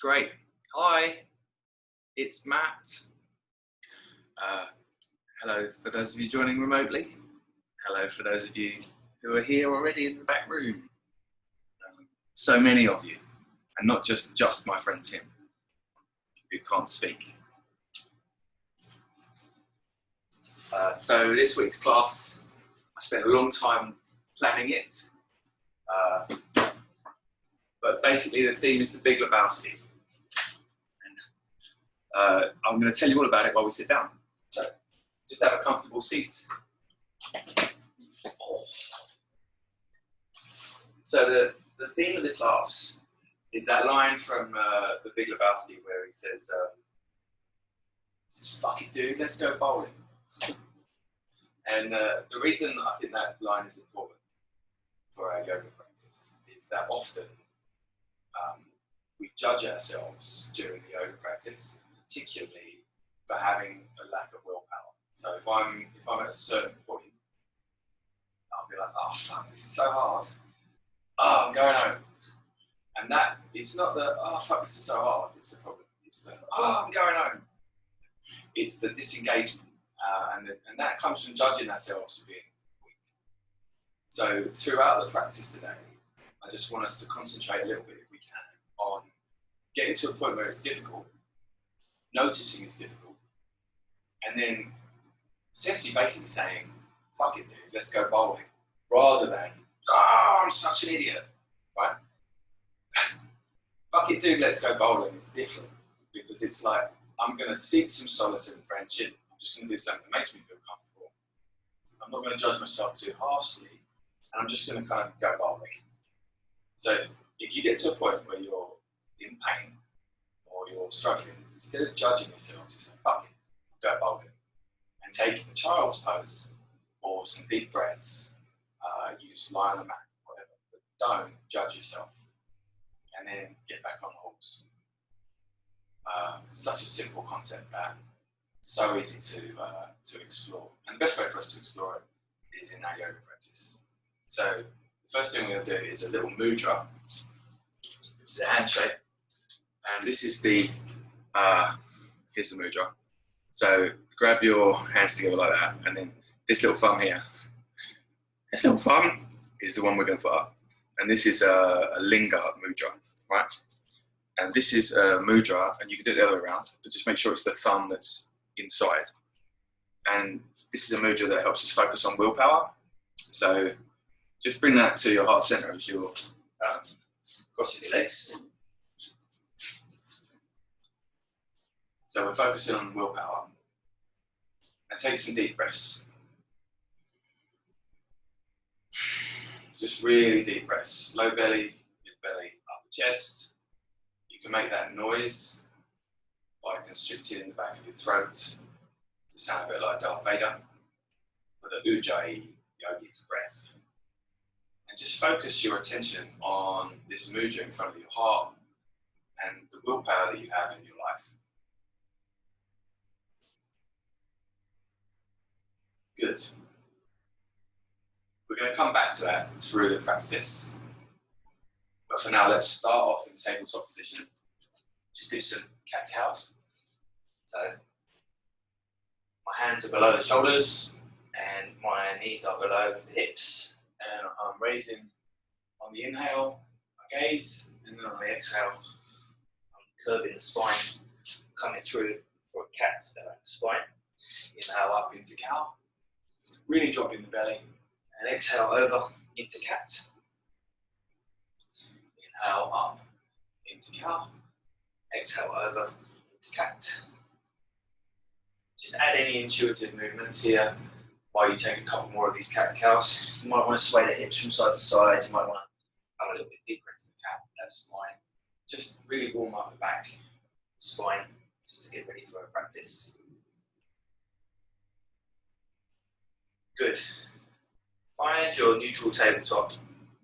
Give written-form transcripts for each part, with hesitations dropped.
Great. Hi, it's Matt. Uh, hello for those of you joining remotely. Hello for those of you who are here already in the back room. So many of you, and not just my friend Tim, who can't speak. So this week's class, I spent a long time planning it, but basically the theme is the Big Lebowski. I'm going to tell you all about it while we sit down. So just have a comfortable seat. So the theme of the class is that line from the Big Lebowski where he says, "Fuck it, dude, let's go bowling." And the reason I think that line is important for our yoga practice is that often we judge ourselves during the yoga practice, particularly for having a lack of willpower. So if I'm at a certain point, I'll be like, "Oh fuck, this is so hard. Oh, I'm going home." And that it's not the "oh fuck, this is so hard" it's the problem. It's the "oh, I'm going home." It's the disengagement, and that comes from judging ourselves for being weak. So throughout the practice today, I just want us to concentrate a little bit, if we can, on getting to a point where it's difficult, noticing it's difficult, and then potentially basically saying, "Fuck it, dude, let's go bowling," rather than "oh, I'm such an idiot," right? "Fuck it, dude, let's go bowling" is different, because it's like, I'm going to seek some solace in friendship. I'm just going to do something that makes me feel comfortable. I'm not going to judge myself too harshly, and I'm just going to kind of go bowling. So if you get to a point where you're in pain or you're struggling, instead of judging yourself, just say, "Fuck it, go bowling," and take the child's pose or some deep breaths. You just lie on the mat, whatever, but don't judge yourself, and then get back on the horse. Such a simple concept that so easy to explore, and the best way for us to explore it is in our yoga practice. So the first thing we're going to do is a little mudra. This is a handshake, and this is the here's the mudra. So grab your hands together like that, and then this little thumb here. This little thumb is the one we're going to put up, and this is a linga mudra, right? And this is a mudra, and you can do it the other way around, but just make sure it's the thumb that's inside. And this is a mudra that helps us focus on willpower. So just bring that to your heart center as you're crossing your legs. So we're focusing on willpower. And take some deep breaths. Just really deep breaths. Low belly, mid belly, upper chest. You can make that noise by constricting the back of your throat to sound a bit like Darth Vader, with the Ujjayi yogic breath. And just focus your attention on this mudra in front of your heart and the willpower that you have in your life. Good. We're going to come back to that through the practice. But for now, let's start off in tabletop position. Just do some cat-cows. So my hands are below the shoulders and my knees are below the hips. And I'm raising on the inhale, my gaze, and then on the exhale, I'm curving the spine, coming through for a cat spine. Inhale up into cow, really dropping the belly, and exhale over into cat. Inhale up into cow, exhale over into cat. Just add any intuitive movements here while you take a couple more of these cat-cows. You might want to sway the hips from side to side. You might want to come a little bit deeper into the cat, that's fine. Just really warm up the back, spine, just to get ready for a practice. Good. Find your neutral tabletop,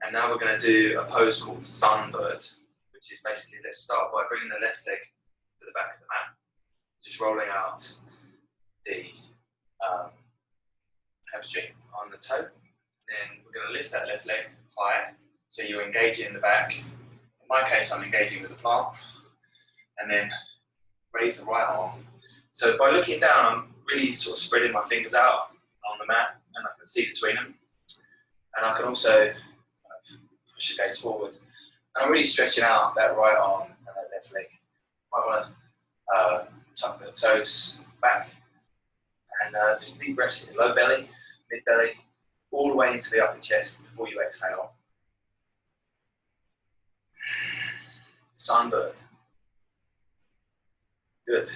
and now we're going to do a pose called sunbird, which is basically, let's start by bringing the left leg to the back of the mat, just rolling out the hamstring on the toe. Then we're going to lift that left leg high, so you're engaging the back. In my case, I'm engaging with the palm. and then raise the right arm. So by looking down, I'm really sort of spreading my fingers out on the mat, and I can see between them. And I can also push the gaze forward. And I'm really stretching out that right arm and that left leg. Might want to tuck the toes back, and just deep breaths in, low belly, mid belly, all the way into the upper chest before you exhale. Sunbird. Good.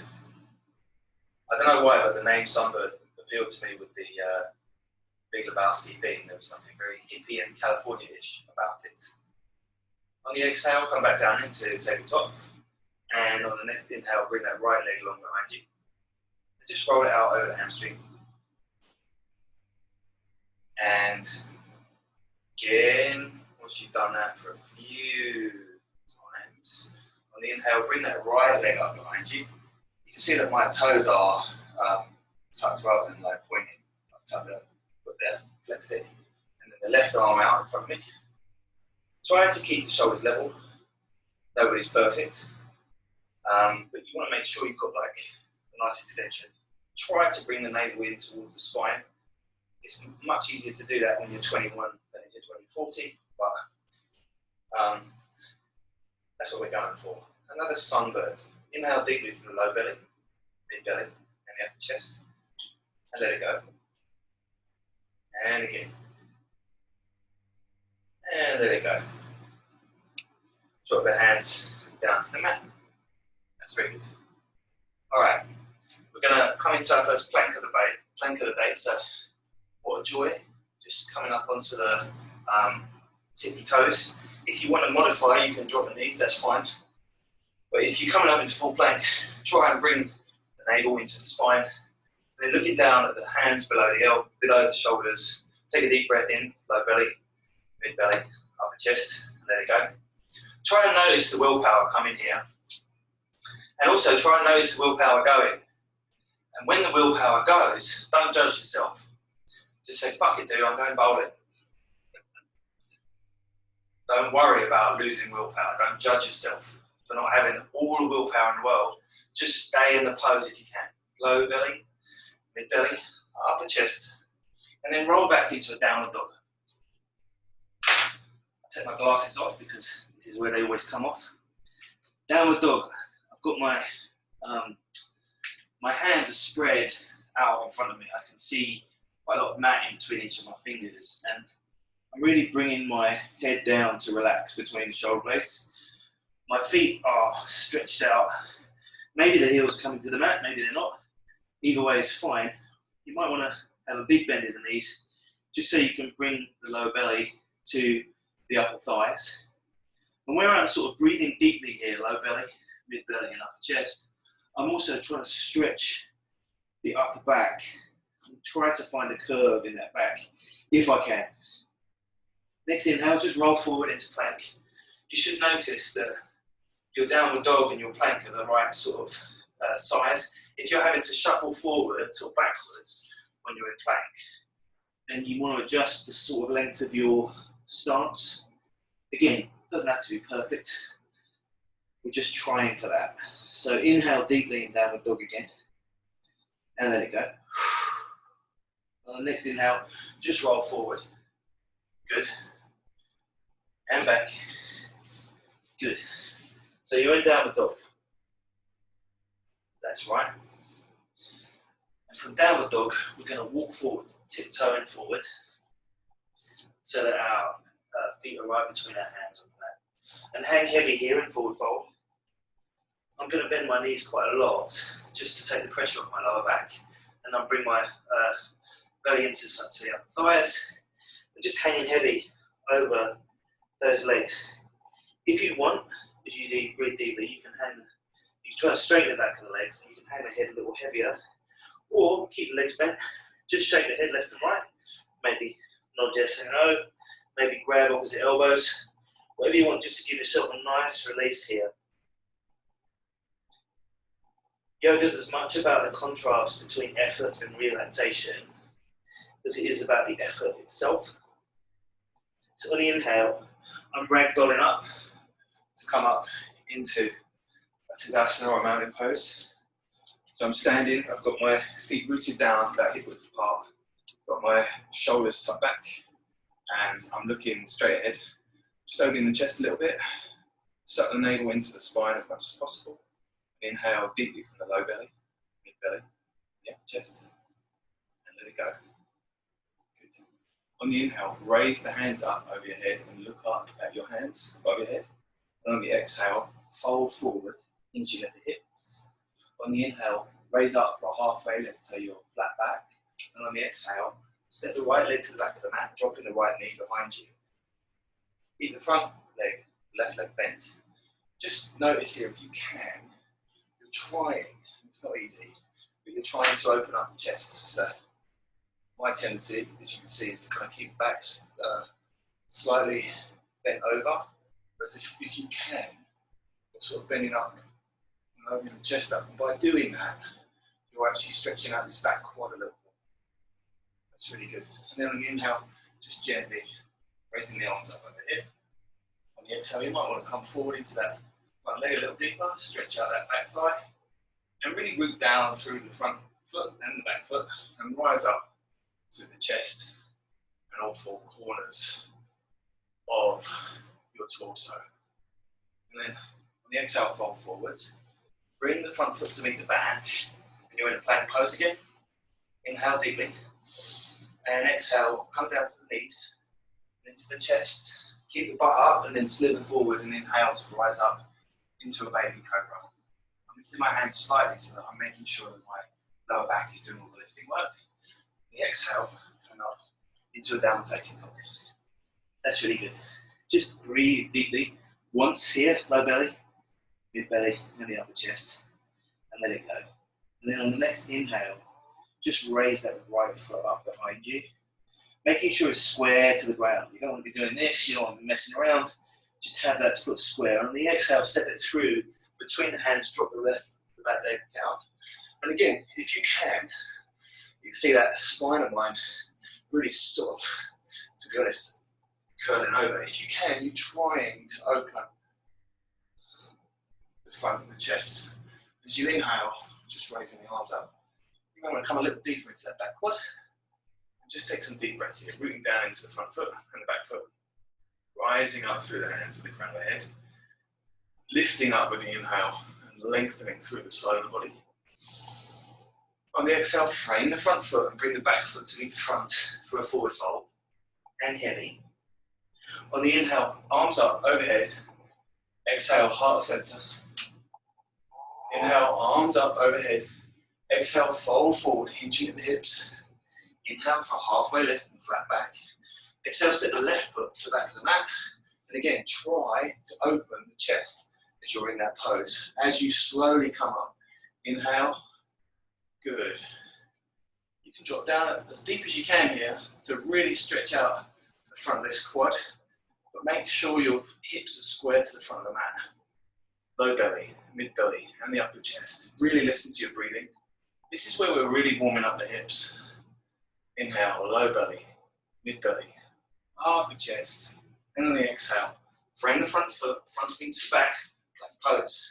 I don't know why, but the name Sunbird appealed to me with the Big Lebowski theme. There was something very hippie and California-ish about it. On the exhale, come back down into tabletop. And on the next inhale, bring that right leg along behind you. And just roll it out over the hamstring. And again, once you've done that for a few times, on the inhale, bring that right leg up behind you. You can see that my toes are tucked rather than like pointing. I've tucked the foot there, flexed it. And then the left arm out in front of me. Try to keep the shoulders level. Nobody's perfect. But you want to make sure you've got like a nice extension. Try to bring the navel in towards the spine. It's much easier to do that when you're 21 than it is when you're 40, but that's what we're going for. Another sunbird. Inhale deeply from the low belly, mid belly, and the upper chest, and let it go. And again. And let it go. Drop the hands down to the mat. That's very good. All right, we're going to come into our first plank of the day. So, what a joy! Just coming up onto the tippy toes. If you want to modify, you can drop the knees. That's fine. But if you're coming up into full plank, try and bring the navel into the spine. And then looking down at the hands below the elbow, below the shoulders. Take a deep breath in, low belly, mid belly, upper chest, and let it go. Try and notice the willpower coming here. And also try and notice the willpower going. And when the willpower goes, don't judge yourself. Just say, fuck it, dude, I'm going bowling. Don't worry about losing willpower. Don't judge yourself for not having all the willpower in the world. Just stay in the pose if you can. Low belly, mid belly, upper chest, and then roll back into a downward dog. I take my glasses off because this is where they always come off. Downward dog. I've got my hands are spread out in front of me. I can see quite a lot of mat in between each of my fingers, and I'm really bringing my head down to relax between the shoulder blades. My feet are stretched out. Maybe the heels are coming to the mat, maybe they're not. Either way is fine. You might want to have a big bend in the knees, just so you can bring the lower belly to the upper thighs. And where I'm sort of breathing deeply here, low belly, mid belly and upper chest, I'm also trying to stretch the upper back and try to find a curve in that back, if I can. Next inhale, just roll forward into plank. You should notice that your downward dog and your plank are the right sort of size. If you're having to shuffle forwards or backwards when you're in plank, then you want to adjust the sort of length of your stance. Again, it doesn't have to be perfect. We're just trying for that. So inhale deeply in downward dog again, and let it go. On the next inhale, just roll forward. Good. And back. Good. So you're in downward dog. That's right. And from downward dog, we're going to walk forward, tiptoeing forward, so that our feet are right between our hands on the mat. And hang heavy here in forward fold. I'm going to bend my knees quite a lot, just to take the pressure off my lower back. And I'll bring my belly into the upper thighs, and just hanging heavy over those legs. If you want, as you breathe deeply, you can try to straighten the back of the legs, and you can hang the head a little heavier, or keep the legs bent, just shake the head left and right, maybe nod yes and no, maybe grab opposite elbows, whatever you want, just to give yourself a nice release here. Yoga is as much about the contrast between effort and relaxation as it is about the effort itself. So on the inhale, I'm ragdolling up to come up into a Tadasana or mountain pose. So I'm standing, I've got my feet rooted down, about hip width apart, got my shoulders tucked back, and I'm looking straight ahead, just opening the chest a little bit, suck the navel into the spine as much as possible. Inhale deeply from the low belly, mid belly, the upper chest, and let it go. Good. On the inhale, raise the hands up over your head and look up at your hands above your head. And on the exhale, fold forward, hinging at the hips. On the inhale, raise up for a halfway lift so you're flat back. And on the exhale, step the right leg to the back of the mat, dropping the right knee behind you. Keep the front leg, left leg bent. Just notice here, if you can, you're trying, it's not easy, but you're trying to open up the chest. So my tendency, as you can see, is to kind of keep the back slightly bent over. But if you can, you're sort of bending up and opening the chest up. And by doing that, you're actually stretching out this back quad a little bit. That's really good. And then on the inhale, just gently raising the arms up overhead. On the exhale, you might want to come forward into that front leg a little deeper, stretch out that back thigh, and really root down through the front foot and the back foot, and rise up through the chest and all four corners of your torso. And then on the exhale, fold forwards. Bring the front foot to meet the back, and you're in a plank pose again. Inhale deeply, and exhale, come down to the knees, into the chest. Keep the butt up, and then slither forward, and inhale to rise up into a baby cobra. I'm lifting my hands slightly so that I'm making sure that my lower back is doing all the lifting work. The exhale, come up into a downward facing dog. That's really good. Just breathe deeply. Once here, low belly, mid belly, and the upper chest, and let it go. And then on the next inhale, just raise that right foot up behind you, making sure it's square to the ground. You don't want to be doing this, you don't want to be messing around. Just have that foot square. And on the exhale, step it through between the hands, drop the back leg down. And again, if you can see that spine of mine really sort of, to be honest, curling over. If you can, you're trying to open up the front of the chest. As you inhale, just raising the arms up. You might want to come a little deeper into that back quad. And just take some deep breaths here, rooting down into the front foot and the back foot. Rising up through the hands to the crown of the head. Lifting up with the inhale and lengthening through the side of the body. On the exhale, frame the front foot and bring the back foot to meet the front for a forward fold. And heavy. On the inhale, arms up overhead. Exhale, heart center. Inhale, arms up overhead. Exhale, fold forward, hinging at the hips. Inhale for halfway lift and flat back. Exhale, step the left foot to the back of the mat. And again, try to open the chest as you're in that pose. As you slowly come up, inhale. Good. You can drop down as deep as you can here to really stretch out the front of this quad, but make sure your hips are square to the front of the mat. Low belly, mid belly, and the upper chest. Really listen to your breathing. This is where we're really warming up the hips. Inhale, low belly, mid belly, upper chest, and on the exhale, frame the front foot, front knees back, plank pose.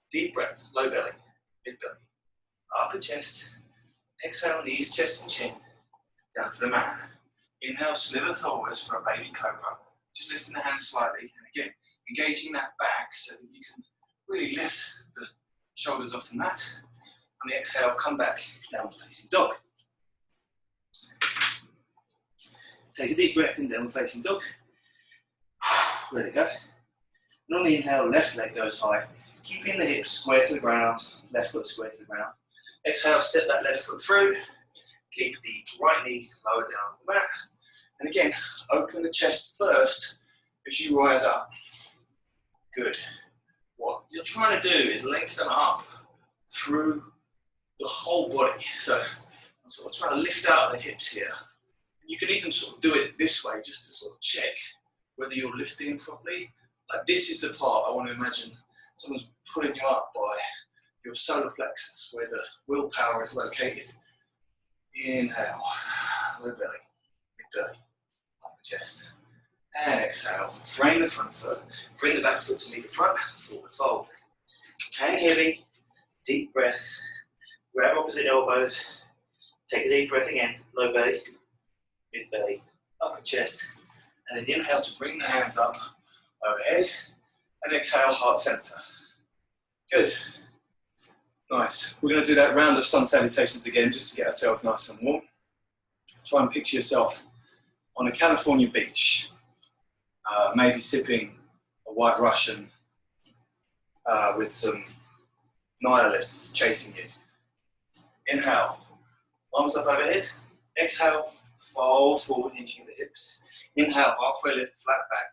Deep breath, low belly, mid belly. Upper chest, exhale, knees, chest and chin, down to the mat. Inhale, slither forwards for a baby cobra. Just lifting the hands slightly, and again, engaging that back so that you can really lift the shoulders off the mat. On the exhale, come back, downward facing dog. Take a deep breath in, downward facing dog. Let it go. And on the inhale, left leg goes high, keeping the hips square to the ground, left foot square to the ground. Exhale, step that left foot through. Keep the right knee lower down on the mat. And again, open the chest first as you rise up. Good. What you're trying to do is lengthen up through the whole body. So I'm sort of trying to lift out the hips here. You can even sort of do it this way just to sort of check whether you're lifting properly. Like this is the part I want to imagine someone's pulling you up by your solar plexus, where the willpower is located. Inhale, low belly, mid belly, upper chest. And exhale, frame the front foot, bring the back foot to meet the front, forward fold. Hang heavy, deep breath. Grab opposite elbows. Take a deep breath again. Low belly, mid belly, upper chest. And then inhale to bring the hands up overhead. And exhale, heart center. Good. Nice. We're going to do that round of sun salutations again just to get ourselves nice and warm. Try and picture yourself on a California beach, maybe sipping a white Russian with some nihilists chasing you. Inhale, arms up overhead. Exhale, fold forward, hinging the hips. Inhale, halfway lift, flat back.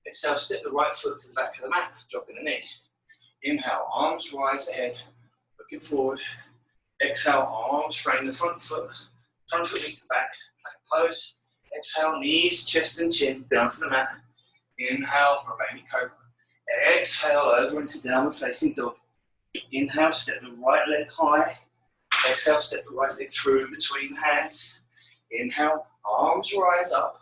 Exhale, step the right foot to the back of the mat, dropping the knee. Inhale, arms rise ahead, looking forward. Exhale, arms frame the front foot meets the back, plank pose. Exhale, knees, chest and chin down to the mat. Inhale for a baby cobra. Exhale over into downward facing dog. Inhale, step the right leg high. Exhale, step the right leg through between the hands. Inhale, arms rise up.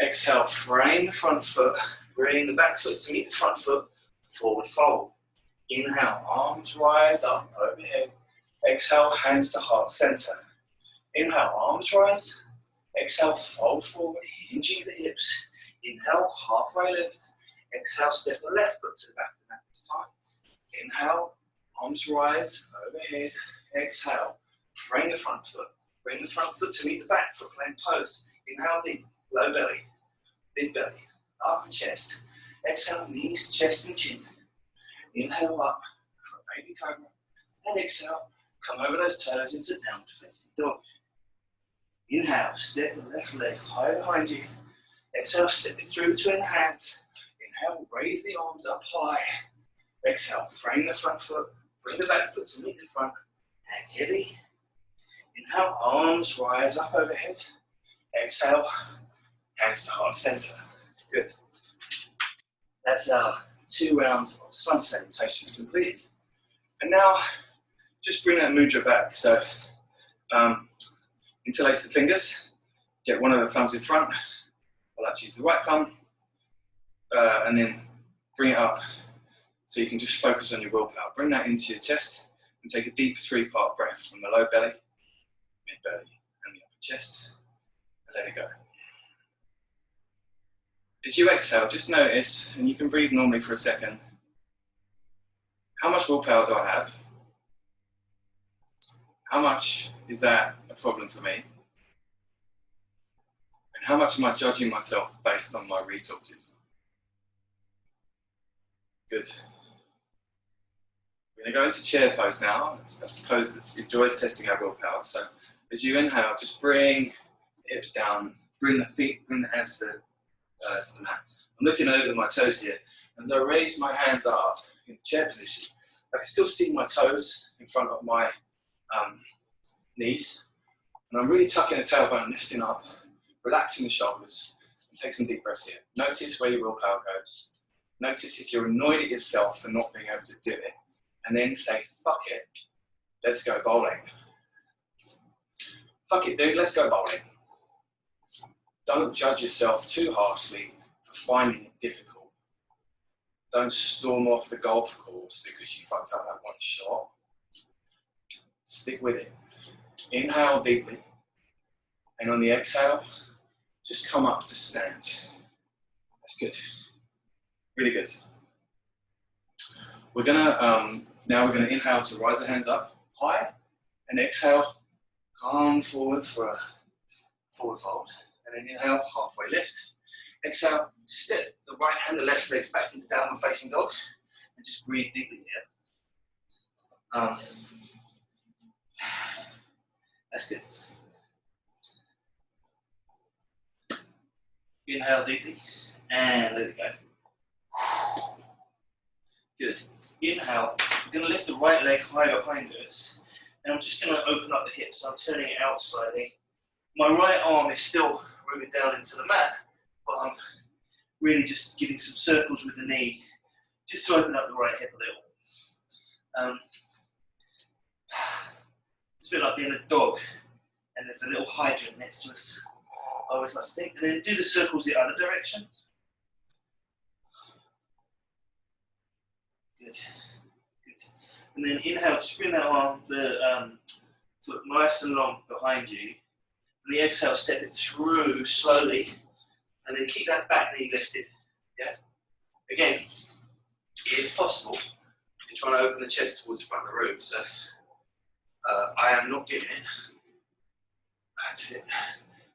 Exhale, frame the front foot. Bring the back foot to meet the front foot. Forward fold. Inhale, arms rise up overhead. Exhale, hands to heart center. Inhale, arms rise. Exhale, fold forward, hinging the hips. Inhale, halfway lift. Exhale, step the left foot to the back of the mat this time. Inhale, arms rise overhead. Exhale, frame the front foot. Bring the front foot to meet the back foot, plank pose. Inhale deep, low belly, mid belly, upper chest. Exhale, knees, chest and chin. Inhale up for a baby cobra. And exhale, come over those toes into downward facing dog. Inhale, step the left leg high behind you. Exhale, step it through between the hands. Inhale, raise the arms up high. Exhale, frame the front foot. Bring the back foot to meet the front. Hang heavy. Inhale, arms rise up overhead. Exhale, hands to heart center. Good. That's our 2 rounds of sun salutations completed. And now, just bring that mudra back. So, interlace the fingers. Get one of the thumbs in front. I'll actually use the right thumb. And then bring it up so you can just focus on your willpower. Bring that into your chest and take a deep 3-part breath from the low belly, mid belly, and the upper chest. And let it go. As you exhale, just notice, and you can breathe normally for a second, how much willpower do I have? How much is that a problem for me? And how much am I judging myself based on my resources? Good. We're going to go into chair pose now. It's a pose that enjoys testing our willpower. So as you inhale, just bring the hips down, bring the feet, bring the hands to the mat. I'm looking over my toes here. As I raise my hands up in the chair position, I can still see my toes in front of my knees. And I'm really tucking the tailbone, lifting up, relaxing the shoulders, and take some deep breaths here. Notice where your willpower goes. Notice if you're annoyed at yourself for not being able to do it. And then say, fuck it, let's go bowling. Fuck it, dude, let's go bowling. Don't judge yourself too harshly for finding it difficult. Don't storm off the golf course because you fucked up that one shot. Stick with it. Inhale deeply. And on the exhale, just come up to stand. That's good. Really good. We're gonna, now we're gonna inhale to rise the hands up high and exhale, come forward for a forward fold. And then inhale, halfway lift. Exhale, step the right and the left legs back into downward facing dog and just breathe deeply here. That's good. Inhale deeply and let it go. Good. Inhale, we're going to lift the right leg high behind us and I'm just going to open up the hips. So I'm turning it out slightly. My right arm is still rooted down into the mat, but I'm really just giving some circles with the knee just to open up the right hip a little. It's a bit like being a dog and there's a little hydrant next to us. I always like to think. And then do the circles the other direction. Good. Good. And then inhale, just bring that arm, the foot nice and long behind you. And the exhale, step it through slowly. And then keep that back knee lifted. Yeah? Again, if possible, you're trying to open the chest towards the front of the room. So I am not getting it. That's it.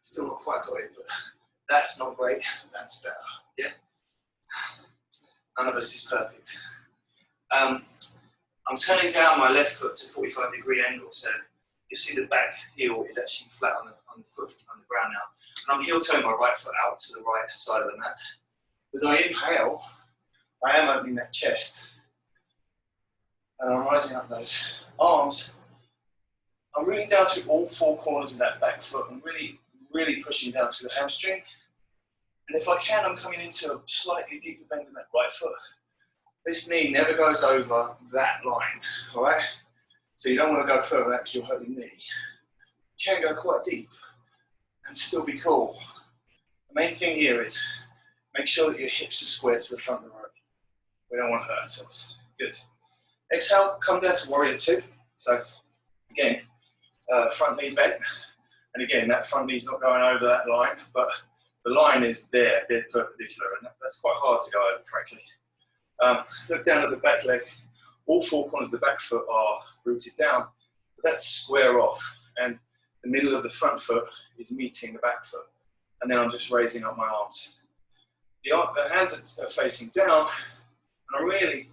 Still not quite got it, but that's not great. That's better. Yeah? None of us is perfect. I'm turning down my left foot to 45-degree angle, so you see the back heel is actually flat on the foot, on the ground now. And I'm heel-toeing my right foot out to the right side of the mat. As I inhale, I am opening that chest. And I'm rising up those arms. I'm really down through all four corners of that back foot and really, really pushing down through the hamstring. And if I can, I'm coming into a slightly deeper bend in that right foot. This knee never goes over that line, all right? So you don't want to go further because you'll hurt your knee. You can go quite deep and still be cool. The main thing here is make sure that your hips are square to the front of the room. We don't want to hurt ourselves. Good. Exhale, come down to warrior two. So again, front knee bent. And again, that front knee's not going over that line, but the line is there, dead perpendicular, and that's quite hard to go over, frankly. Look down at the back leg. All four corners of the back foot are rooted down, but that's square off, and the middle of the front foot is meeting the back foot. And then I'm just raising up my arms. The hands are facing down, and I'm really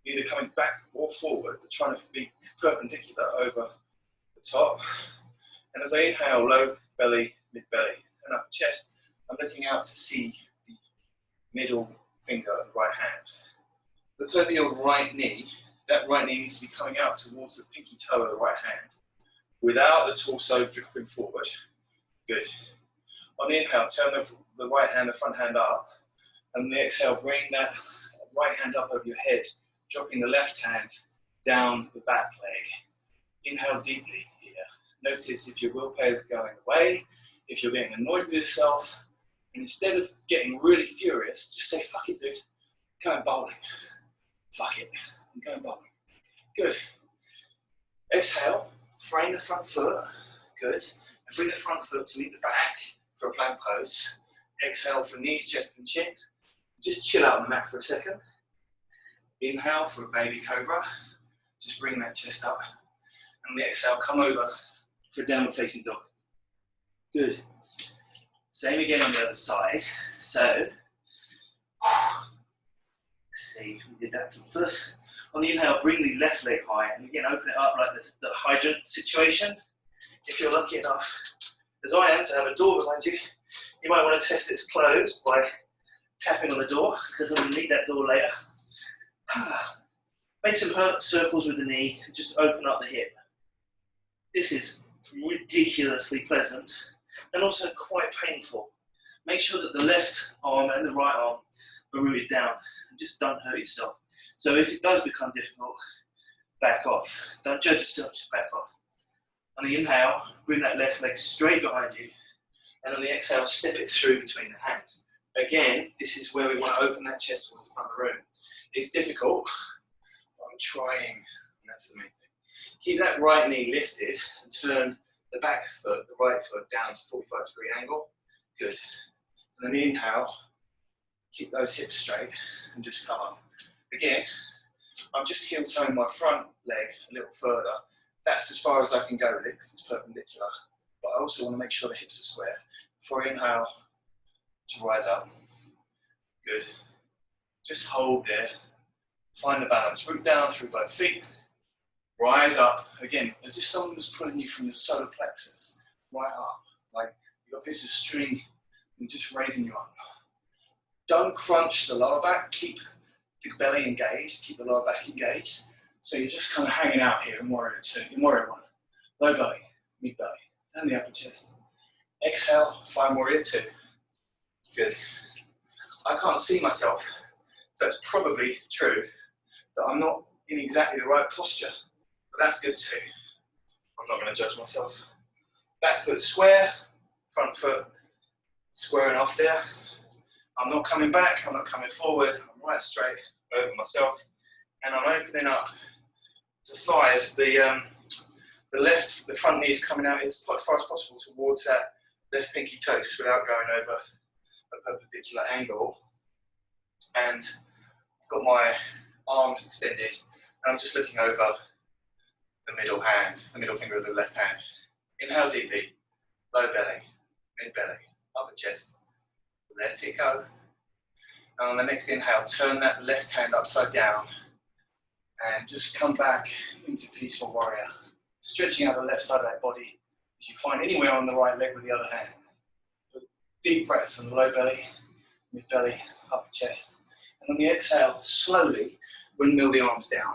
either coming back or forward, but trying to be perpendicular over the top. And as I inhale, low belly, mid belly, and upper chest, I'm looking out to see the middle finger of the right hand. Look over your right knee. That right knee needs to be coming out towards the pinky toe of the right hand without the torso dropping forward. Good. On the inhale, turn the right hand, the front hand up. And on the exhale, bring that right hand up over your head, dropping the left hand down the back leg. Inhale deeply here. Notice if your willpower is going away, if you're getting annoyed with yourself, and instead of getting really furious, just say, fuck it, dude, I'm going bowling. Fuck it, I'm going bowling. Good. Exhale, frame the front foot. Good. And bring the front foot to meet the back for a plank pose. Exhale for knees, chest, and chin. Just chill out on the mat for a second. Inhale for a baby cobra. Just bring that chest up. And on the exhale, come over for a downward facing dog. Good. Same again on the other side. So, see, we did that from first. On the inhale, bring the left leg high, and again, open it up like this, the hydrant situation. If you're lucky enough, as I am, to have a door behind you, you might want to test it's closed by tapping on the door, because I'm going to need that door later. Make some circles with the knee, and just open up the hip. This is ridiculously pleasant, and also quite painful. Make sure that the left arm and the right arm are rooted down, and just don't hurt yourself. So if it does become difficult, back off. Don't judge yourself, just back off. On the inhale, bring that left leg straight behind you, and on the exhale, step it through between the hands. Again, this is where we want to open that chest towards the front of the room. It's difficult, but I'm trying, and that's the main thing. Keep that right knee lifted and turn the back foot, the right foot, down to 45-degree angle. Good. And then inhale, keep those hips straight and just come up. Again, I'm just heel toeing my front leg a little further. That's as far as I can go with it because it's perpendicular. But I also want to make sure the hips are square. Before I inhale, to rise up. Good. Just hold there. Find the balance. Root down through both feet. Rise up. Again, as if someone was pulling you from your solar plexus right up. Like you've got a piece of string and just raising you up. Don't crunch the lower back. Keep the belly engaged. Keep the lower back engaged. So you're just kind of hanging out here in warrior two, in warrior one. Low belly, mid belly, and the upper chest. Exhale, find warrior two. Good. I can't see myself, so it's probably true that I'm not in exactly the right posture, but that's good too. I'm not going to judge myself. Back foot square, front foot squaring off there. I'm not coming back, I'm not coming forward, I'm right straight over myself, and I'm opening up thighs, the front knee is coming out as far as possible towards that left pinky toe, just without going over a perpendicular angle. And I've got my arms extended, and I'm just looking over the middle hand, the middle finger of the left hand. Inhale deeply, low belly, mid belly, upper chest. Let it go. And on the next inhale, turn that left hand upside down and just come back into peaceful warrior. Stretching out the left side of that body as you find anywhere on the right leg with the other hand. Deep breaths on the low belly, mid belly, upper chest. And on the exhale, slowly windmill the arms down.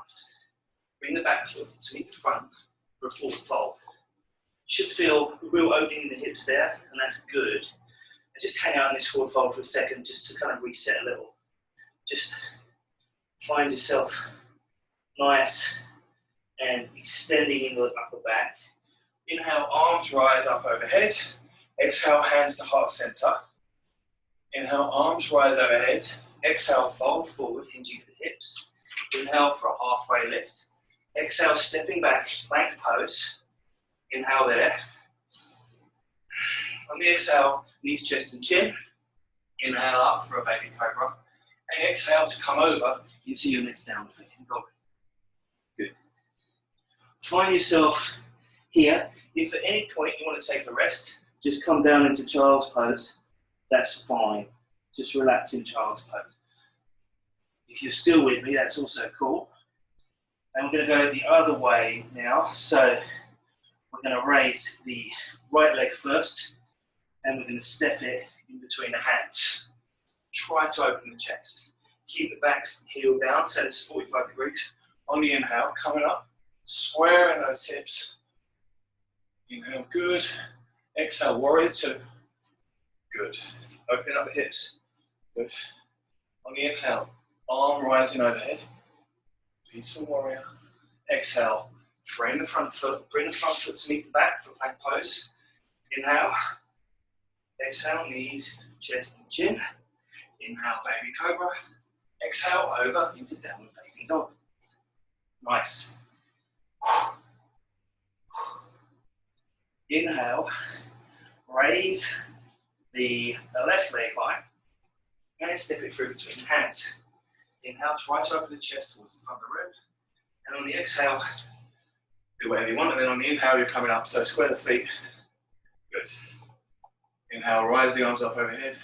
Bring the back foot to meet the front for a forward fold. You should feel a real opening in the hips there, and that's good. And just hang out in this forward fold for a second, just to kind of reset a little. Just find yourself nice and extending in the upper back. Inhale, arms rise up overhead. Exhale, hands to heart center. Inhale, arms rise overhead. Exhale, fold forward, hinging at the hips. Inhale for a halfway lift. Exhale, stepping back, plank pose. Inhale there. On the exhale, knees, chest and chin. Inhale up for a baby cobra. And exhale to come over into your next downward facing dog. Good. Find yourself here. If at any point you want to take a rest, just come down into child's pose. That's fine. Just relax in child's pose. If you're still with me, that's also cool. And we're going to go the other way now. So we're going to raise the right leg first, and we're going to step it in between the hands. Try to open the chest. Keep the back heel down, turn it to 45 degrees. On the inhale, coming up, squaring those hips. Inhale, good. Exhale, warrior two. Good. Opening up the hips. Good. On the inhale, arm rising overhead. Peaceful warrior. Exhale, frame the front foot. Bring the front foot to meet the back for plank pose. Inhale. Exhale, knees, chest and chin. Inhale, baby cobra. Exhale, over into downward facing dog. Nice. Inhale, raise the left leg high and step it through between the hands. Inhale, try to open the chest towards the front of the room. And on the exhale, do whatever you want. And then on the inhale, you're coming up. So square the feet. Good. Inhale, rise the arms up overhead.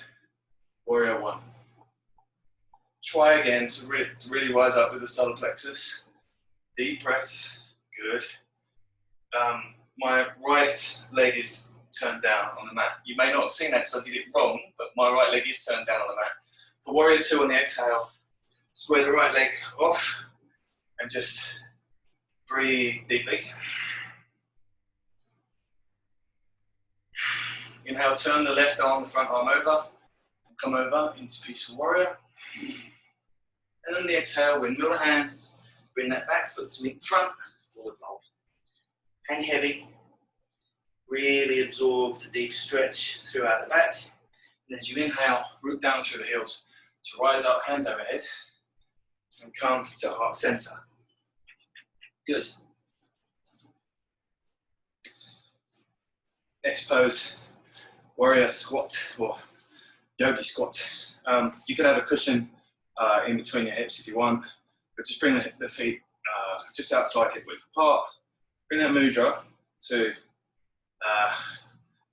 Warrior one. Try again to really rise up with the solar plexus. Deep breaths. Good. My right leg is turned down on the mat. You may not have seen that because I did it wrong, but my right leg is turned down on the mat. For warrior two on the exhale, square the right leg off and just breathe deeply. Inhale, turn the left arm, the front arm over, and come over into peaceful warrior. And on the exhale, windmill the hands, bring that back foot to meet the front, forward fold. Hang heavy, really absorb the deep stretch throughout the back. And as you inhale, root down through the heels to rise up, hands overhead, and come to heart center. Good. Next pose, warrior squat or yogi squat. You can have a cushion in between your hips if you want, but just bring the feet just outside hip width apart. Bring that mudra to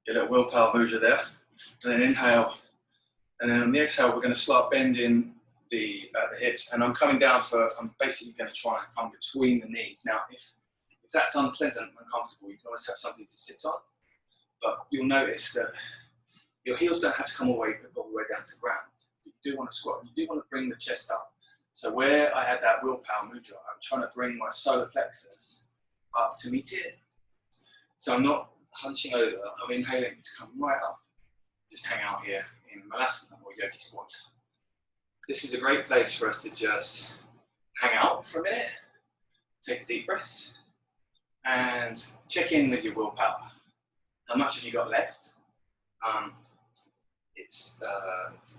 your little willpower mudra there, and then inhale. And then on the exhale, we're going to start bending the hips, and I'm coming down I'm basically going to try and come between the knees. Now, if that's unpleasant and uncomfortable, you can always have something to sit on, but you'll notice that your heels don't have to come all the way down to the ground. You do want to squat, you do want to bring the chest up. So where I had that willpower mudra, I'm trying to bring my solar plexus up to meet it. So I'm not hunching over, I'm inhaling to come right up. Just hang out here in Malasana or yogi squat. This is a great place for us to just hang out for a minute, take a deep breath, and check in with your willpower. How much have you got left? It's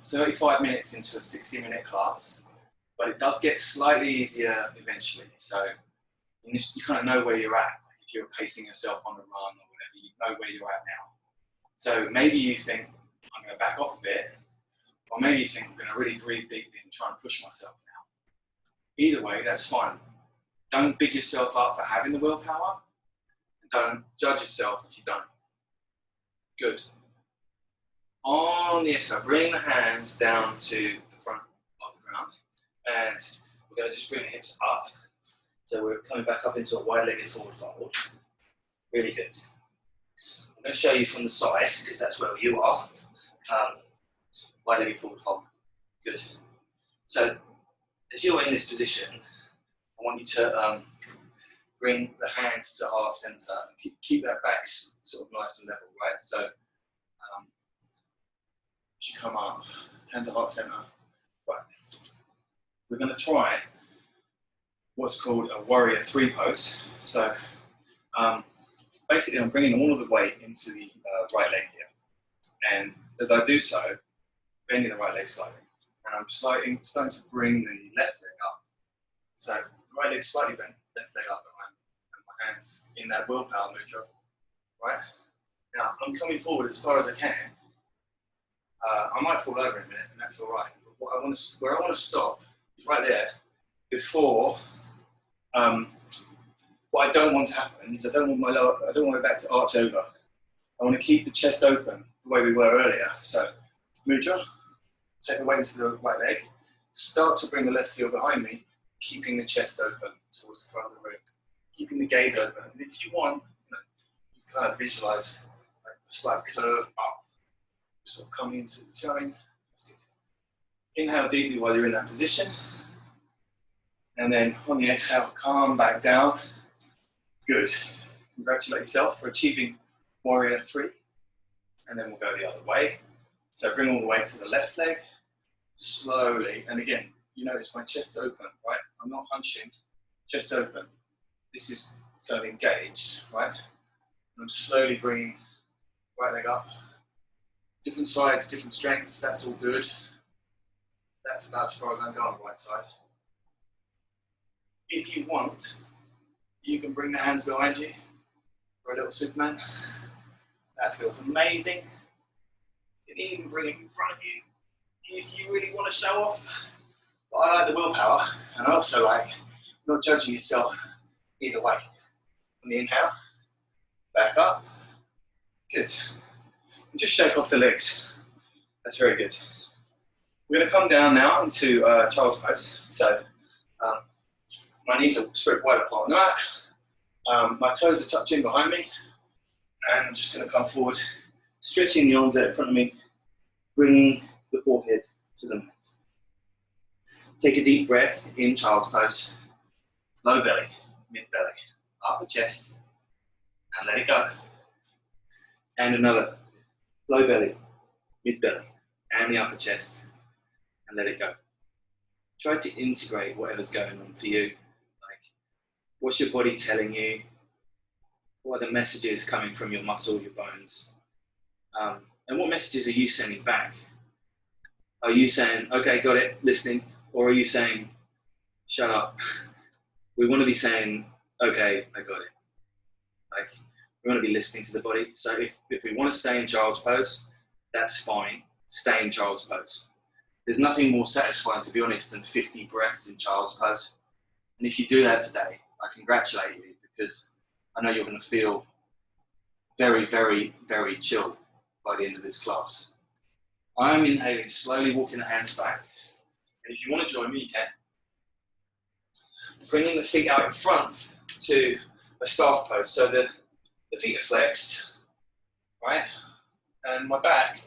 35 minutes into a 60-minute class, but it does get slightly easier eventually. So You kind of know where you're at. If you're pacing yourself on a run or whatever, you know where you're at now. So maybe you think, I'm going to back off a bit, or maybe you think, I'm going to really breathe deeply and try and push myself now. Either way, that's fine. Don't big yourself up for having the willpower, and don't judge yourself if you don't. Good. On the exhale, bring the hands down to the front of the ground, and we're going to just bring the hips up. So we're coming back up into a wide-legged forward fold. Really good. I'm going to show you from the side, because that's where you are. Wide-legged forward fold. Good. So as you're in this position, I want you to bring the hands to heart center and keep that back sort of nice and level, right? So as you come up, hands to heart center. Right. We're going to try what's called a warrior 3 pose. So basically I'm bringing all of the weight into the right leg here. And as I do so, bending the right leg slightly. And I'm starting to bring the left leg up. So the right leg slightly bent, left leg up, and my hands in that willpower mudra. Right? Now I'm coming forward as far as I can. I might fall over in a minute, and that's all right. But where I want to stop is right there before. What I don't want to happen is I don't want my back to arch over. I want to keep the chest open the way we were earlier. So mudra, take the weight into the right leg, start to bring the left heel behind me, keeping the chest open towards the front of the room, keeping the gaze open. And if you want, you can kind of visualize like a slight curve up. Sort of coming into the towing. That's good. Inhale deeply while you're in that position. And then on the exhale, calm back down. Good. Congratulate yourself for achieving warrior 3. And then we'll go the other way. So bring all the weight to the left leg. Slowly. And again, you notice my chest open, right? I'm not hunching. Chest open. This is kind of engaged, right? And I'm slowly bringing right leg up. Different sides, different strengths, that's all good. That's about as far as I'm going on the right side. If you want, you can bring the hands behind you for a little Superman. That feels amazing. You can even bring it in front of you if you really want to show off. But I like the willpower, and I also like not judging yourself either way. On the inhale, back up. Good. And just shake off the legs. That's very good. We're going to come down now into child's pose. So my knees are spread wide apart on that. My toes are tucked in behind me. And I'm just going to come forward, stretching the arms out in front of me, bringing the forehead to the mat. Take a deep breath in child's pose. Low belly, mid belly, upper chest, and let it go. And another. Low belly, mid belly, and the upper chest, and let it go. Try to integrate whatever's going on for you. Like, what's your body telling you? What are the messages coming from your muscle, your bones? And what messages are you sending back? Are you saying, okay, got it, listening? Or are you saying, shut up? We want to be saying, okay, I got it. Like, we want to be listening to the body. So if we want to stay in child's pose, that's fine. Stay in child's pose. There's nothing more satisfying, to be honest, than 50 breaths in child's pose. And if you do that today, I congratulate you, because I know you're going to feel very, very, very chill by the end of this class. I am inhaling, slowly walking the hands back. And if you want to join me, you can. Bringing the feet out in front to a staff pose. So the feet are flexed, right? And my back,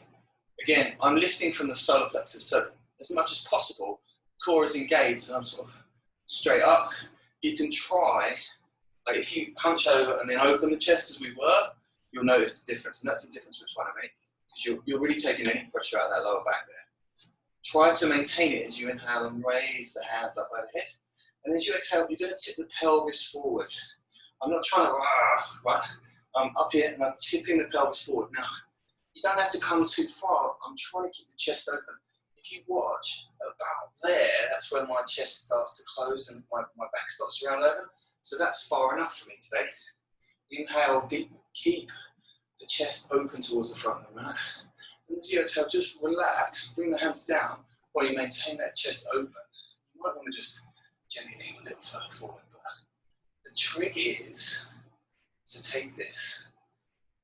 again, I'm lifting from the solar plexus, so as much as possible, core is engaged and I'm sort of straight up. You can try, like if you hunch over and then open the chest as we were, you'll notice the difference, and that's the difference we're trying to make, because you're really taking any pressure out of that lower back there. Try to maintain it as you inhale and raise the hands up overhead, and as you exhale, you're going to tip the pelvis forward. I'm not trying to, right? I'm up here and I'm tipping the pelvis forward. Now, you don't have to come too far. I'm trying to keep the chest open. If you watch about there, that's where my chest starts to close and my back starts to round over. So that's far enough for me today. Inhale deep, keep the chest open towards the front of the mat. And as you exhale, just relax, bring the hands down while you maintain that chest open. You might want to just gently lean a little further forward. But the trick is to take this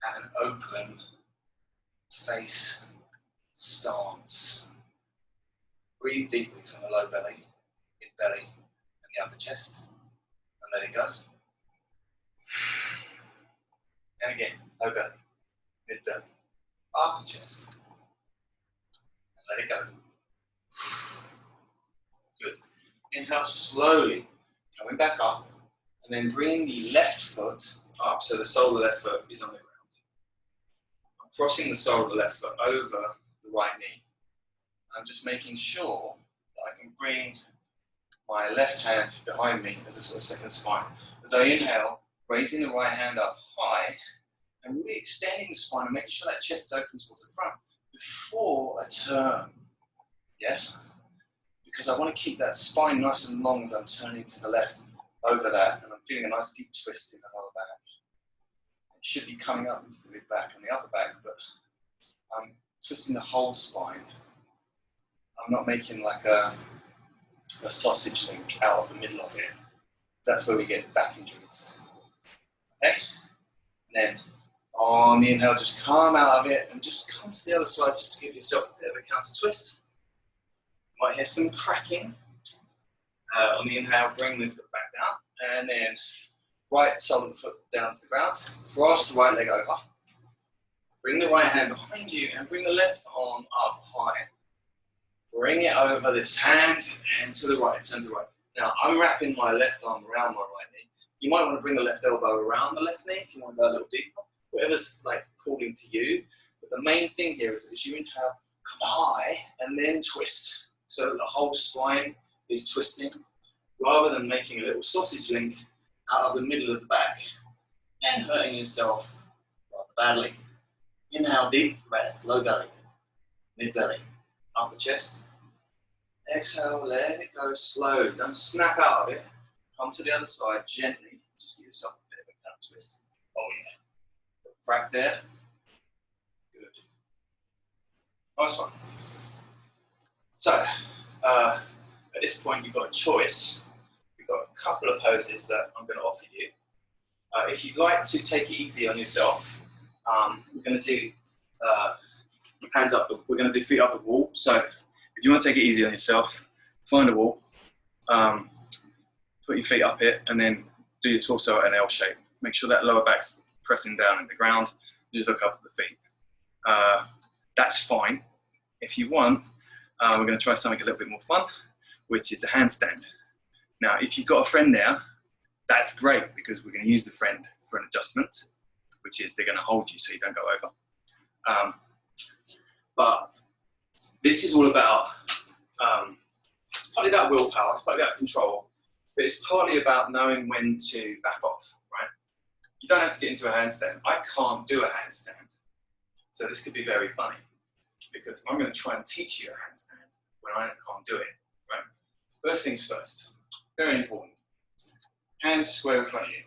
at an open face stance. Breathe deeply from the low belly, mid belly, and the upper chest. And let it go. And again, low belly, mid belly, upper chest. And let it go. Good. Inhale slowly, coming back up, and then bring the left foot up so the sole of the left foot is on the ground. I'm crossing the sole of the left foot over the right knee. I'm just making sure that I can bring my left hand behind me as a sort of second spine. As I inhale, raising the right hand up high and really extending the spine and making sure that chest is open towards the front before I turn. Yeah? Because I want to keep that spine nice and long as I'm turning to the left over that, and I'm feeling a nice deep twist in the lower back. It should be coming up into the mid back and the upper back, but I'm twisting the whole spine. I'm not making like a sausage link out of the middle of it. That's where we get back injuries. Okay? And then on the inhale, just come out of it and just come to the other side just to give yourself a bit of a counter twist. You might hear some cracking. On the inhale, bring the foot back down, and then right sole of the foot down to the ground. Cross the right leg over. Bring the right hand behind you and bring the left arm up high. Bring it over this hand and to the right, turn to the right. Now, I'm wrapping my left arm around my right knee. You might want to bring the left elbow around the left knee if you want to go a little deeper. Whatever's like calling to you. But the main thing here is that as you inhale, come high and then twist. So that the whole spine is twisting, rather than making a little sausage link out of the middle of the back and hurting yourself rather badly. Inhale, deep breath, low belly, mid belly, upper chest. Exhale, let it go slow. Don't snap out of it. Come to the other side gently. Just give yourself a bit of a counter twist. Oh yeah. Crack there. Good. Nice one. So, at this point, you've got a choice. We've got a couple of poses that I'm going to offer you. If you'd like to take it easy on yourself, we're going to do hands up. We're going to do feet up the wall. So, if you want to take it easy on yourself, find a wall, put your feet up it, and then do your torso at an L shape. Make sure that lower back's pressing down in the ground. Just look up at the feet. That's fine. If you want, we're going to try something a little bit more fun, which is a handstand. Now, if you've got a friend there, that's great because we're going to use the friend for an adjustment, which is they're going to hold you so you don't go over. But this is all about, it's partly about willpower, it's partly about control, but it's partly about knowing when to back off, right? You don't have to get into a handstand. I can't do a handstand. So this could be very funny because I'm going to try and teach you a handstand when I can't do it, right? First things first, very important. Hands square in front of you.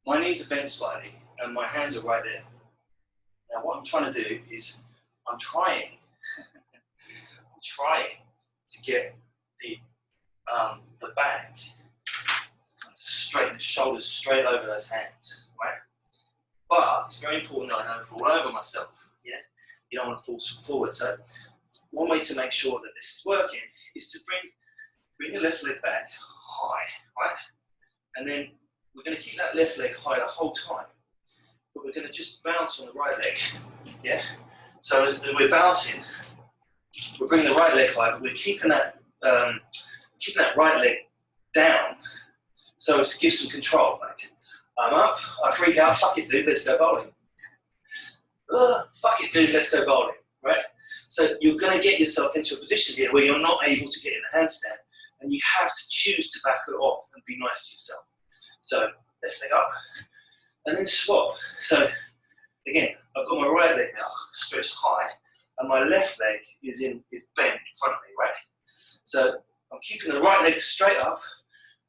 My knees are bent slightly and my hands are right there. Now what I'm trying to do is, I'm trying to get the back kind of straight, the shoulders straight over those hands, right? But it's very important that I don't fall over myself, yeah? You don't want to fall forward. So one way to make sure that this is working is to bring your left leg back high, right? And then we're going to keep that left leg high the whole time, but we're going to just bounce on the right leg, yeah? So as we're bouncing, we're bringing the right leg high, but we're keeping that right leg down, so it gives some control. Like, I'm up, I freak out, fuck it dude, let's go bowling. Fuck it dude, let's go bowling, right? So you're going to get yourself into a position here where you're not able to get in a handstand, and you have to choose to back it off and be nice to yourself. So left leg up, and then swap. So again, I've got my right leg now stretched high, and my left leg is bent in front of me, right? So I'm keeping the right leg straight up,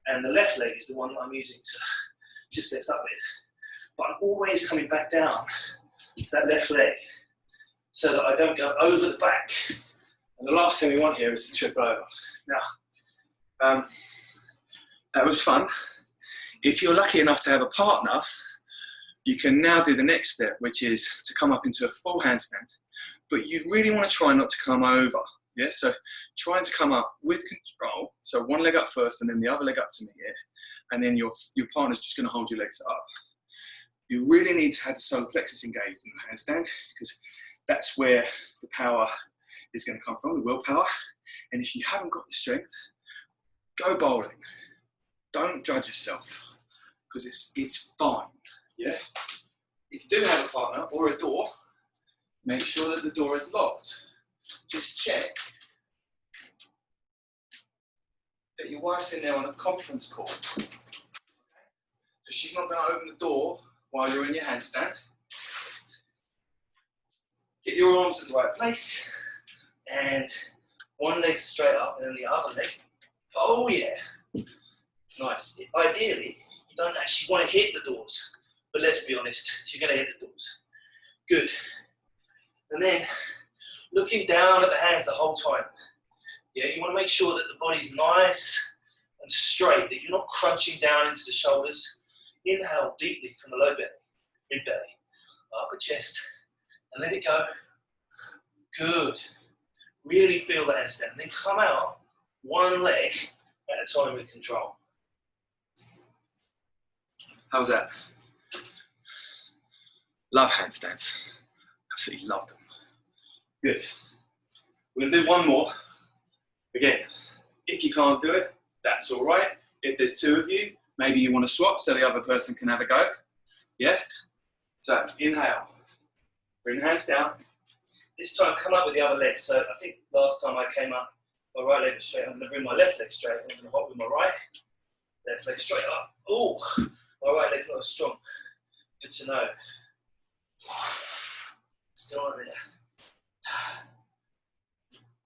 And the left leg is the one that I'm using to just lift up with. But I'm always coming back down to that left leg so that I don't go over the back. And the last thing we want here is to trip over. Now, that was fun. If you're lucky enough to have a partner, you can now do the next step, which is to come up into a full handstand. But you really want to try not to come over. Yeah, so trying to come up with control. So one leg up first and then the other leg up to meet it. And then your partner's just going to hold your legs up. You really need to have the solar plexus engaged in the handstand because that's where the power is going to come from, the willpower. And if you haven't got the strength, go bowling. Don't judge yourself because it's fine. Yeah. If you do have a partner or a door, make sure that the door is locked. Just check that your wife's in there on a conference call. So she's not going to open the door while you're in your handstand. Get your arms in the right place and one leg straight up and then the other leg. Oh yeah. Nice. Ideally, you don't actually want to hit the doors, but let's be honest, you're going to hit the doors. Good. And then looking down at the hands the whole time. Yeah, you want to make sure that the body's nice and straight, that you're not crunching down into the shoulders. Inhale deeply from the low belly, mid belly, upper chest, and let it go. Good. Really feel the handstand. And then come out one leg at a time with control. How's that? Love handstands. Absolutely love them. Good. We're going to do one more. Again, if you can't do it, that's all right. If there's two of you, maybe you want to swap so the other person can have a go. Yeah? So, inhale. Bring the hands down. This time, come up with the other leg. So, I think last time I came up, my right leg was straight. I'm going to bring my left leg straight. I'm going to hop with my right. Left leg straight up. Oh, my right leg's not as strong. Good to know. Still on there.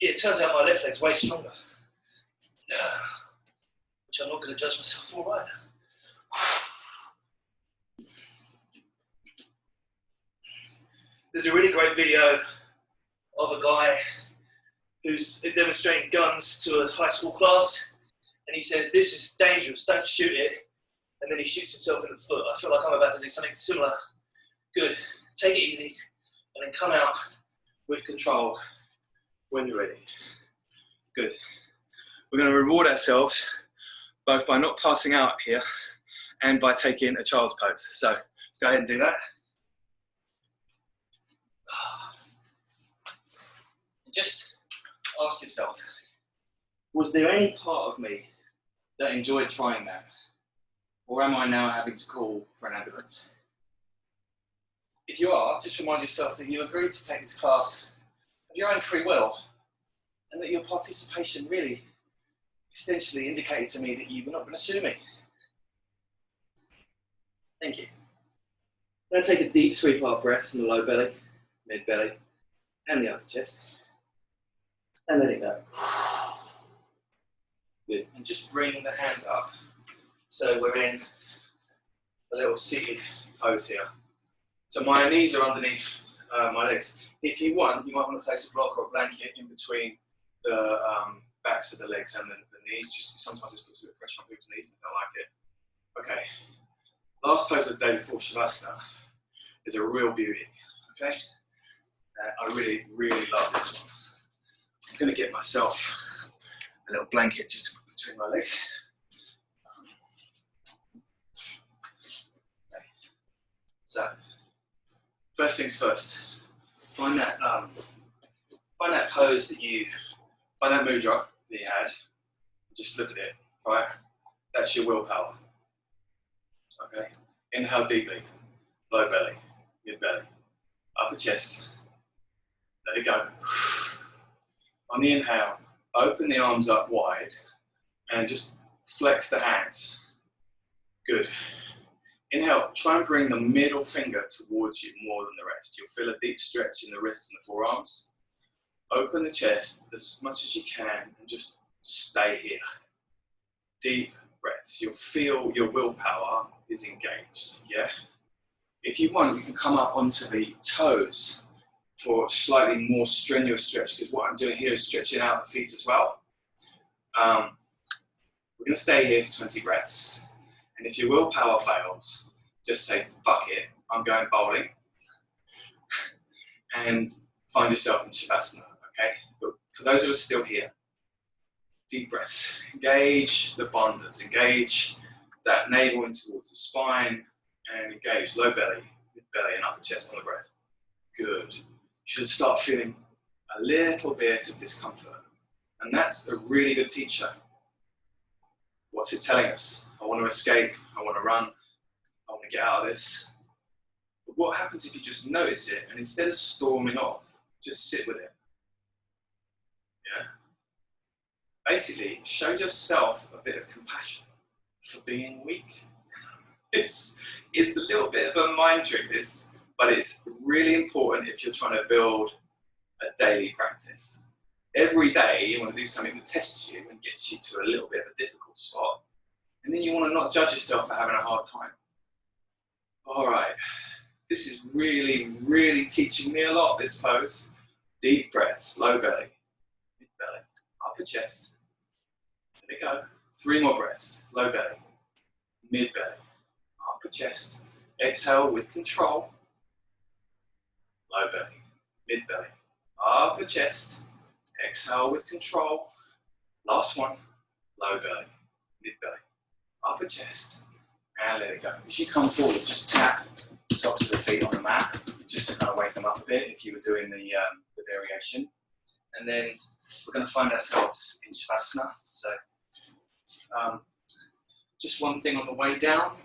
Yeah, it turns out my left leg's way stronger. Which I'm not going to judge myself for either. There's a really great video of a guy who's demonstrating guns to a high school class, and he says, "This is dangerous, don't shoot it," and then he shoots himself in the foot. I feel like I'm about to do something similar. Good. Take it easy, and then come out with control when you're ready. Good. We're going to reward ourselves both by not passing out here and by taking a child's pose. So let's go ahead and do that. Just ask yourself, was there any part of me that enjoyed trying that? Or am I now having to call for an ambulance? If you are, just remind yourself that you agreed to take this class of your own free will, and that your participation really essentially indicated to me that you were not going to sue me. Thank you. Now take a deep 3-part breath from the low belly, mid belly, and the upper chest. And let it go. Good. And just bring the hands up. So we're in a little seated pose here. So my knees are underneath my legs. If you want, you might want to place a block or a blanket in between the backs of the legs and the knees. Just sometimes this puts a bit of pressure on people's knees and they don't like it. Okay. Last pose of the day before Shavasana is a real beauty. Okay. I really, really love this one. I'm going to get myself a little blanket just to put between my legs. Okay. So, first things first. Find that pose that find that mudra that you had. Just look at it, right? That's your willpower. Okay. Inhale deeply, low belly, mid belly, upper chest. Let it go. On the inhale, open the arms up wide and just flex the hands. Good. Inhale, try and bring the middle finger towards you more than the rest. You'll feel a deep stretch in the wrists and the forearms. Open the chest as much as you can and just stay here. Deep breaths, you'll feel your willpower is engaged, yeah? If you want, you can come up onto the toes for a slightly more strenuous stretch, because what I'm doing here is stretching out the feet as well. We're going to stay here for 20 breaths, and if your willpower fails, just say, fuck it, I'm going bowling, and find yourself in Shavasana, okay? But for those of us still here, deep breaths. Engage the bandhas, engage that navel in towards the spine, and engage low belly, mid belly, and upper chest on the breath. Good. You should start feeling a little bit of discomfort, and that's a really good teacher. What's it telling us? I want to escape, I want to run, I want to get out of this. But what happens if you just notice it, and instead of storming off, just sit with it? Yeah? Basically, show yourself a bit of compassion for being weak. It's a little bit of a mind trick, this, but it's really important if you're trying to build a daily practice. Every day you want to do something that tests you and gets you to a little bit of a difficult spot, and then you want to not judge yourself for having a hard time. All right, this is really, really teaching me a lot, this pose. Deep breaths, low belly, mid belly, upper chest. There we go. 3 more breaths, low belly, mid belly, upper chest. Exhale with control. Low belly, mid belly, upper chest. Exhale with control. Last one. Low belly, mid belly, upper chest. And let it go. As you come forward, just tap the tops of the feet on the mat, just to kind of wake them up a bit if you were doing the variation. And then we're going to find ourselves in Shavasana. So just one thing on the way down,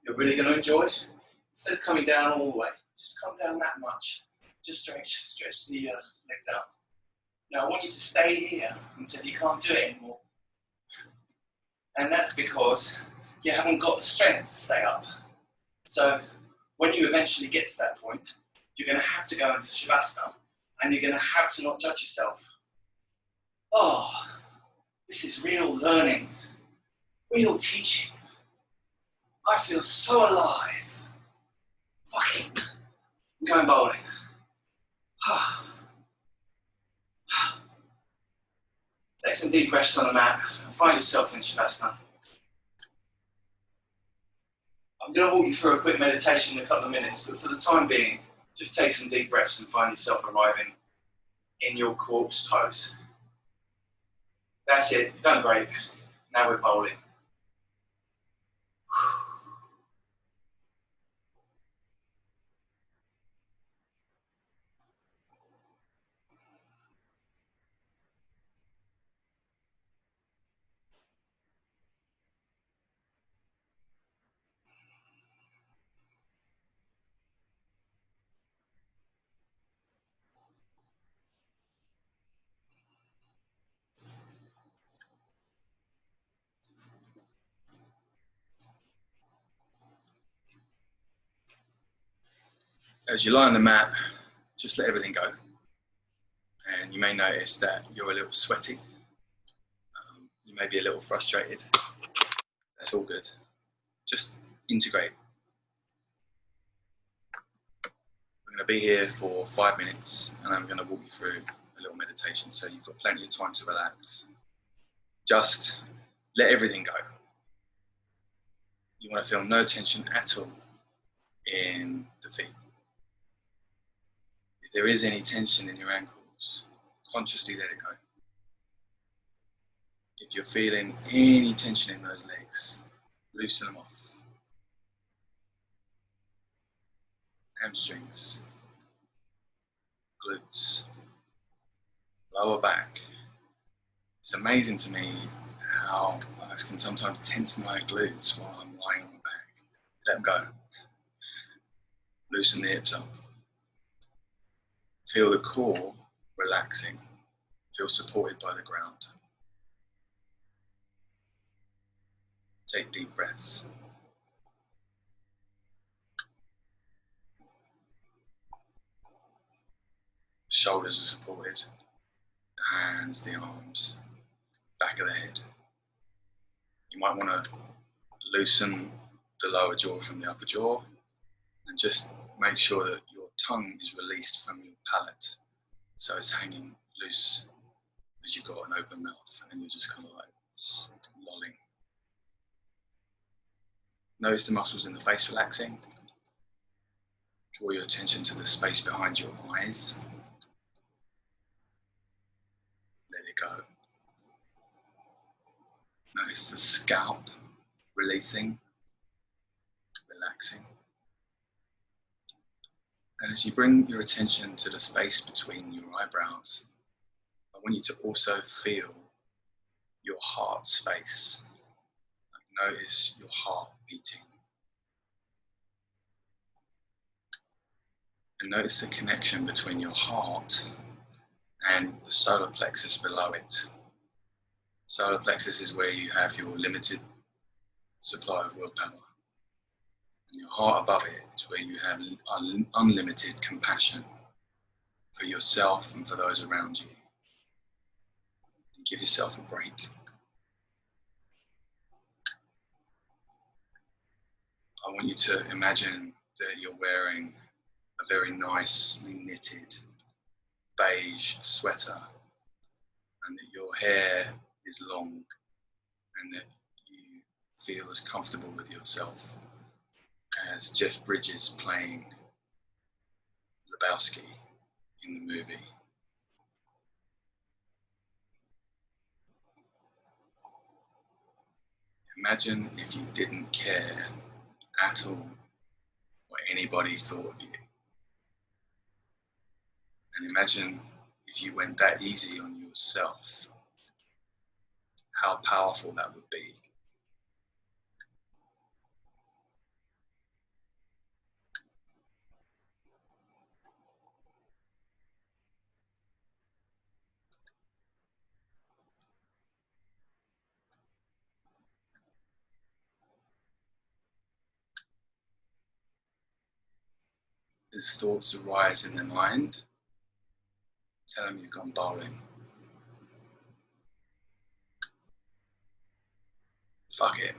you're really going to enjoy. Instead of coming down all the way, just come down that much. Just stretch the legs out. Now I want you to stay here until you can't do it anymore. And that's because you haven't got the strength to stay up. So when you eventually get to that point, you're going to have to go into Shavasana, and you're going to have to not judge yourself. Oh, this is real learning, real teaching. I feel so alive. Fucking, I'm going bowling. Take some deep breaths on the mat and find yourself in Shavasana. I'm going to walk you through a quick meditation in a couple of minutes, but for the time being, just take some deep breaths and find yourself arriving in your corpse pose. That's it, you've done great. Now we're bowling. As you lie on the mat, just let everything go. And you may notice that you're a little sweaty. You may be a little frustrated. That's all good. Just integrate. We're going to be here for 5 minutes, and I'm going to walk you through a little meditation, so you've got plenty of time to relax. Just let everything go. You want to feel no tension at all in the feet. If there is any tension in your ankles, consciously let it go. If you're feeling any tension in those legs, loosen them off. Hamstrings, glutes, lower back. It's amazing to me how I can sometimes tense my glutes while I'm lying on my back. Let them go. Loosen the hips up. Feel the core relaxing. Feel supported by the ground. Take deep breaths. Shoulders are supported. The hands, the arms, back of the head. You might want to loosen the lower jaw from the upper jaw and just make sure that your tongue is released from your palate. So it's hanging loose as you've got an open mouth and you're just kind of like lolling. Notice the muscles in the face relaxing. Draw your attention to the space behind your eyes. Let it go. Notice the scalp releasing, relaxing. And as you bring your attention to the space between your eyebrows, I want you to also feel your heart space. Like notice your heart beating. And notice the connection between your heart and the solar plexus below it. Solar plexus is where you have your limited supply of willpower. And your heart above it is where you have unlimited compassion for yourself and for those around you. And give yourself a break. I want you to imagine that you're wearing a very nicely knitted beige sweater and that your hair is long and that you feel as comfortable with yourself as Jeff Bridges playing Lebowski in the movie. Imagine if you didn't care at all what anybody thought of you. And imagine if you went that easy on yourself, how powerful that would be. As thoughts arise in their mind, tell them you've gone bowling. Fuck it.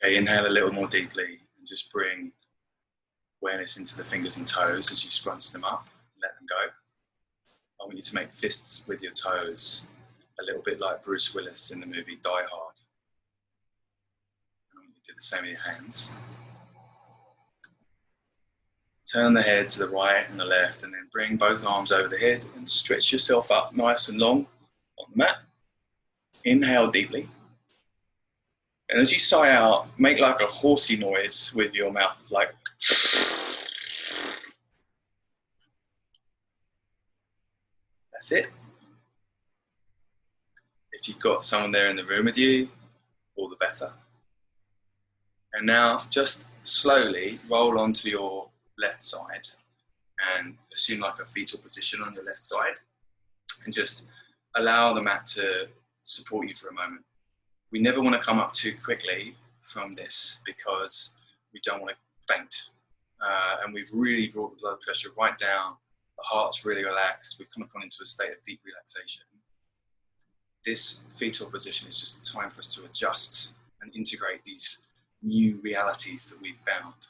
Okay, inhale a little more deeply and just bring awareness into the fingers and toes as you scrunch them up, let them go. I want you to make fists with your toes, a little bit like Bruce Willis in the movie Die Hard. I want you to do the same with your hands. Turn the head to the right and the left and then bring both arms over the head and stretch yourself up nice and long on the mat. Inhale deeply. And as you sigh out, make like a horsey noise with your mouth, like that's it. If you've got someone there in the room with you, all the better. And now just slowly roll onto your left side and assume like a fetal position on your left side and just allow the mat to support you for a moment. We never want to come up too quickly from this because we don't want to faint. And we've really brought the blood pressure right down. The heart's really relaxed. We've kind of gone into a state of deep relaxation. This fetal position is just a time for us to adjust and integrate these new realities that we've found.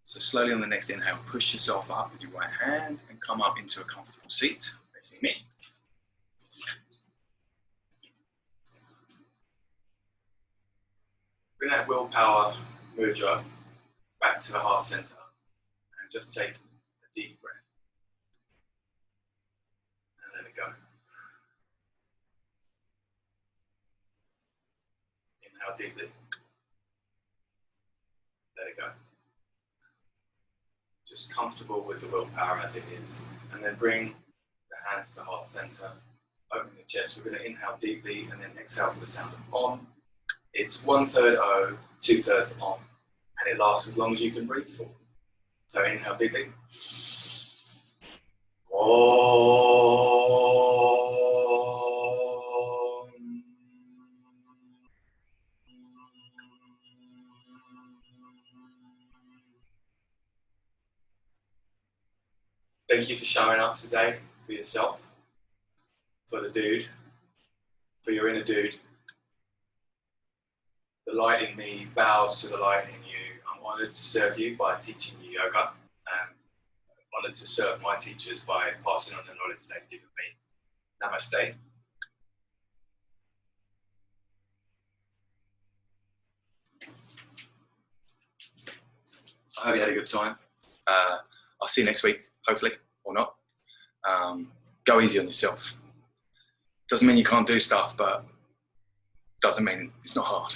So slowly on the next inhale, push yourself up with your right hand and come up into a comfortable seat, facing me. Bring that willpower mudra back to the heart center and just take a deep breath and let it go. Inhale deeply. Let it go. Just comfortable with the willpower as it is. And then bring the hands to heart center. Open the chest. We're going to inhale deeply and then exhale for the sound of Om. It's 1/3 O, 2/3 Om. And it lasts as long as you can breathe for. So inhale deeply. Om. Thank you for showing up today for yourself, for the dude, for your inner dude. The light in me bows to the light in you. I'm honoured to serve you by teaching you yoga. I'm honoured to serve my teachers by passing on the knowledge they've given me. Namaste. I hope you had a good time. I'll see you next week, hopefully, or not. Go easy on yourself. Doesn't mean you can't do stuff, but doesn't mean it's not hard.